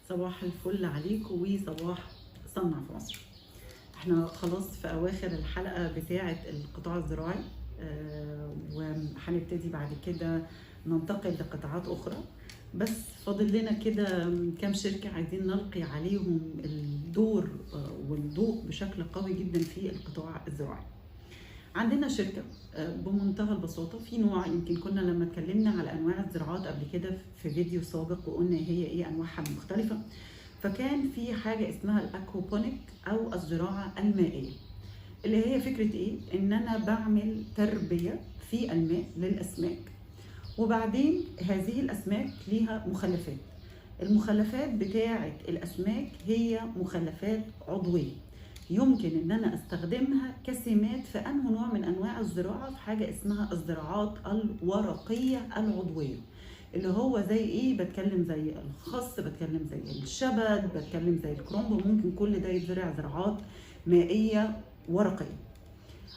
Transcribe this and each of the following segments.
صباح الفل عليكم وصباح صنع في مصر. احنا خلاص في اواخر الحلقة بتاعة القطاع الزراعي، وهنبتدي بعد كده ننتقل لقطاعات اخرى. بس فاضل لنا كده كام شركة عايزين نلقي عليهم الدور والضوء بشكل قوي جدا في القطاع الزراعي. عندنا شركة بمنتهى البساطة، في نوع يمكن كنا لما اتكلمنا على انواع الزراعات قبل كده في فيديو سابق وقلنا هي ايه انواعها المختلفة، فكان في حاجة اسمها الاكوبونيك او الزراعة المائية، اللي هي فكرة ايه؟ ان انا بعمل تربية في الماء للاسماك، وبعدين هذه الاسماك ليها مخلفات. المخلفات بتاعة الاسماك هي مخلفات عضوية، يمكن ان انا استخدمها كسمات في انه نوع من انواع الزراعه، في حاجه اسمها الزراعات الورقيه العضويه، اللي هو زي ايه؟ بتكلم زي الخس، بتكلم زي الشبت، بتكلم زي الكرنب، ممكن كل ده يتزرع زراعات مائيه ورقيه.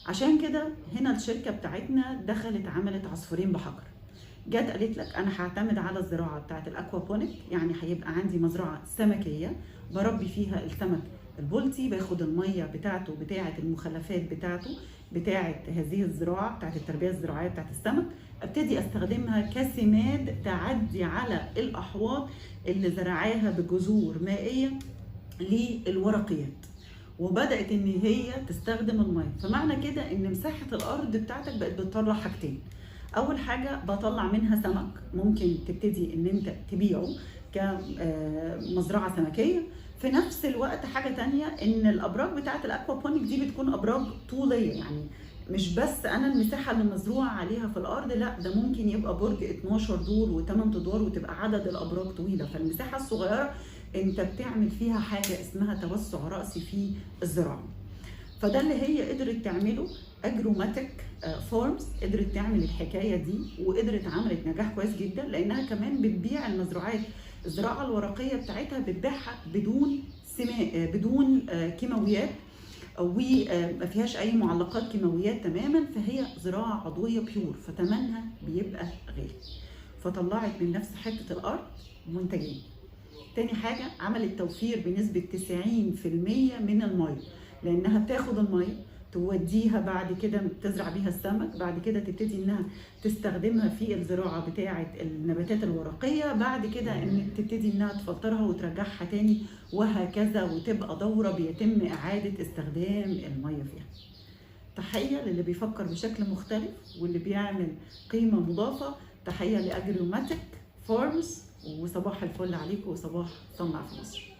عشان كده هنا الشركه بتاعتنا دخلت عملت عصفورين بحجر. جت قالت لك انا هعتمد على الزراعه بتاعت الاكوابونيك، يعني هيبقى عندي مزرعه سمكيه بربي فيها السمك البلطي، باخد الميه بتاعته بتاعه المخلفات بتاعته بتاعه هذه الزراعه بتاعه التربيه الزراعيه بتاعه السمك، ابتدي استخدمها كسماد تعدي على الاحواض اللي زرعاها بجذور مائيه للورقيات، وبدات ان هي تستخدم الميه. فمعنى كده ان مساحه الارض بتاعتك بقت بتطلع حاجتين. اول حاجه بطلع منها سمك ممكن تبتدي ان انت تبيعه كمزرعه سمكيه، في نفس الوقت حاجه تانية ان الابراج بتاعه الاكوابونيك دي بتكون ابراج طوليه، يعني مش بس انا المساحه اللي مزروعه عليها في الارض، لا ده ممكن يبقى برج 12 دور و8 ادوار وتبقى عدد الابراج طويله. فالمساحه الصغيره انت بتعمل فيها حاجه اسمها توسع راسي في الزراعه. فده اللي هي قدرت تعمله اجروماتيك فارمز، قدرت تعمل الحكايه دي وقدرت عملت نجاح كويس جدا، لانها كمان بتبيع المزروعات الزراعه الورقيه بتاعتها بتبيعها بدون بدون كيماويات، وما فيهاش اي معلقات كيماويات تماما، فهي زراعه عضويه بيور، فتمنها بيبقى غالي. فطلعت من نفس حته الارض منتجين. تاني حاجه عملت توفير بنسبه 90% من الميه، لانها بتاخد الميه توديها بعد كده تزرع بيها السمك، بعد كده تبتدي انها تستخدمها في الزراعه بتاعه النباتات الورقيه، بعد كده ان تبتدي انها تفلترها وترجعها تاني، وهكذا، وتبقى دوره بيتم اعاده استخدام الميه فيها. تحيه للي بيفكر بشكل مختلف واللي بيعمل قيمه مضافه. تحيه لاجروماتيك فارمز، وصباح الفل عليكم وصباح صنع في مصر.